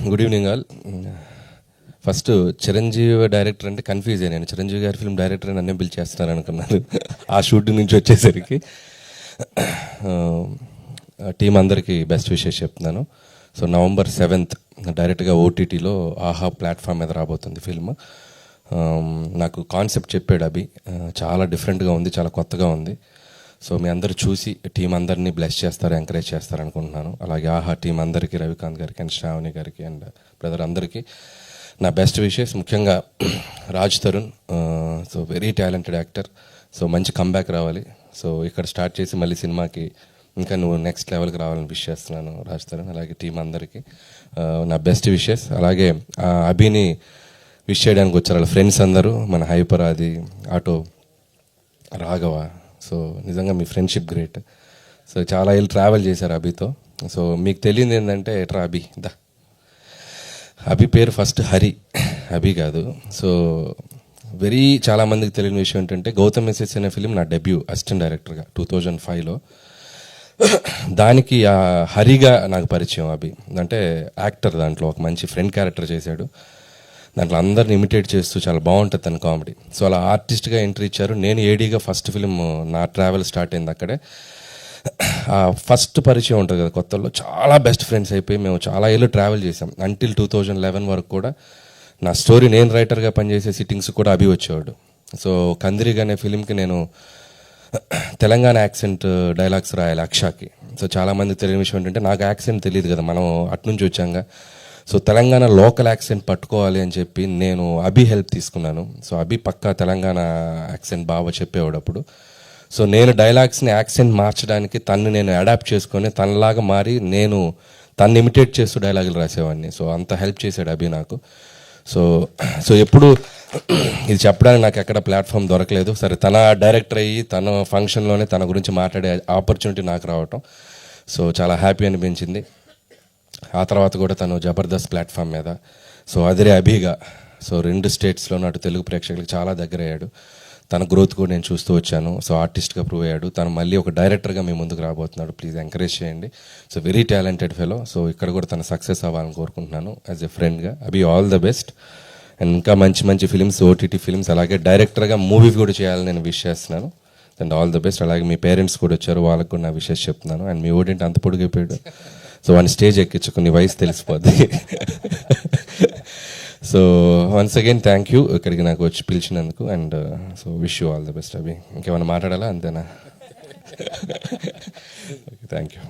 Good evening all. First Chiranjeevi director అంటే confuse అయ్యాను. చిరంజీవి గారి ఫిల్మ్ డైరెక్టర్ అని నన్నే పిలిచేస్తాను అనుకున్నాను. ఆ షూటింగ్ నుంచి వచ్చేసరికి టీం అందరికీ బెస్ట్ విషెస్ చెప్తున్నాను. సో November 7th డైరెక్ట్గా ఓటీటీలో ఆహా ప్లాట్ఫామ్ మీద రాబోతుంది ఫిల్మ్. నాకు కాన్సెప్ట్ చెప్పాడు అభి, చాలా డిఫరెంట్గా ఉంది, చాలా కొత్తగా ఉంది. సో మీ అందరు చూసి టీం అందరినీ బ్లెస్ చేస్తారు, ఎంకరేజ్ చేస్తారు అనుకుంటున్నాను. అలాగే ఆహా టీం అందరికీ, రవికాంత్ గారికి అండ్ శ్రావణి గారికి అండ్ బ్రదర్ అందరికీ నా బెస్ట్ విషెస్. ముఖ్యంగా Raj Tarun, so very talented actor. So మంచి కంబ్యాక్ రావాలి. సో ఇక్కడ స్టార్ట్ చేసి మళ్ళీ సినిమాకి ఇంకా నువ్వు నెక్స్ట్ లెవెల్కి రావాలని విష్ చేస్తున్నాను రాజ్ తరుణ్. అలాగే టీం అందరికీ నా బెస్ట్ విషెస్. అలాగే అభిని విష్ చేయడానికి వచ్చారు వాళ్ళ ఫ్రెండ్స్ అందరూ, మన హైపర్ ఆది, ఆటో, రాఘవ. సో నిజంగా మీ ఫ్రెండ్షిప్ గ్రేట్. సో చాలా ఏళ్ళు ట్రావెల్ చేశారు అభితో. సో మీకు తెలియదు ఏంటంటే ఎట్రా అభి దా, అభి పేరు ఫస్ట్ హరి, అభి కాదు. సో వెరీ చాలామందికి తెలియని విషయం ఏంటంటే గౌతమ్ ఎస్ఎస్ అనే ఫిలిం నా డెబ్యూ అసిస్టెంట్ డైరెక్టర్గా 2005లో. దానికి హరిగా నాకు పరిచయం అభి. అంటే యాక్టర్, దాంట్లో ఒక మంచి ఫ్రెండ్ క్యారెక్టర్ చేశాడు. దాంట్లో అందరిని ఇమిటేట్ చేస్తూ చాలా బాగుంటుంది తన కామెడీ. సో అలా ఆర్టిస్ట్గా ఎంట్రీ ఇచ్చారు. నేను ఏడీగా ఫస్ట్ ఫిలిం నా ట్రావెల్ స్టార్ట్ అయింది అక్కడే. ఆ ఫస్ట్ పరిచయం ఉంటుంది కదా కొత్తలో, చాలా బెస్ట్ ఫ్రెండ్స్ అయిపోయి మేము చాలా ఏళ్ళు ట్రావెల్ చేసాం. అంటిల్ 2011 వరకు కూడా నా స్టోరీ నేను రైటర్గా పనిచేసే సిట్టింగ్స్ కూడా అభి వచ్చేవాడు. సో కందిరిగా అనే ఫిలింకి నేను తెలంగాణ యాక్సెంట్ డైలాగ్స్ రాయాలి అక్షాకి. సో చాలామంది తెలియని విషయం ఏంటంటే నాకు యాక్సెంట్ తెలియదు కదా, మనం అట్నుంచి వచ్చాక. సో తెలంగాణ లోకల్ యాక్సెంట్ పట్టుకోవాలి అని చెప్పి నేను అభి హెల్ప్ తీసుకున్నాను. సో అభి పక్కా తెలంగాణ యాక్సెంట్ బాగా చెప్పేవాడు అప్పుడు. సో నేను డైలాగ్స్ని యాక్సెంట్ మార్చడానికి తన్ని నేను అడాప్ట్ చేసుకొని తనలాగా మారి నేను తను ఇమిటేట్ చేస్తూ డైలాగులు రాసేవాడిని. సో అంత హెల్ప్ చేశాడు అభి నాకు. సో ఎప్పుడు ఇది చెప్పడానికి నాకు ఎక్కడ ప్లాట్ఫామ్ దొరకలేదు. సరే తన డైరెక్టర్ అయ్యి తన ఫంక్షన్లోనే తన గురించి మాట్లాడే ఆపర్చునిటీ నాకు రావటం సో చాలా హ్యాపీ అనిపించింది. ఆ తర్వాత కూడా తను జబర్దస్త్ ప్లాట్ఫామ్ మీద సో అదిరే అభిగా సో 2 స్టేట్స్లోనూ అటు తెలుగు ప్రేక్షకులకు చాలా దగ్గర అయ్యాడు. తన గ్రోత్ కూడా నేను చూస్తూ వచ్చాను. సో ఆర్టిస్ట్గా ప్రూవ్ అయ్యాడు. తను మళ్ళీ ఒక డైరెక్టర్గా మీ ముందుకు రాబోతున్నాడు. ప్లీజ్ ఎంకరేజ్ చేయండి. So very talented fellow. So ఇక్కడ కూడా తన సక్సెస్ అవ్వాలని కోరుకుంటున్నాను యాజ్ ఎ ఫ్రెండ్గా. అభి ఆల్ ద బెస్ట్. అండ్ ఇంకా మంచి మంచి ఫిల్మ్స్, ఓటీటీ ఫిల్మ్స్, అలాగే డైరెక్టర్గా మూవీ కూడా చేయాలని నేను విష్ చేస్తున్నాను. And all the best. అలాగే మీ పేరెంట్స్ కూడా వచ్చారు, వాళ్ళకు కూడా నా విషెస్ చెప్తున్నాను. అండ్ మీ ఓడింటి అంత పొడిగిపోయాడు. సో వన్ స్టేజ్ ఎక్కించుకుని వయసు తెలిసిపోద్ది. So once again thank you ఇక్కడికి నాకు వచ్చి పిలిచినందుకు. And so wish you all the best Abhi. ఇంకేమైనా మాట్లాడాలా? అంతేనా? Thank you.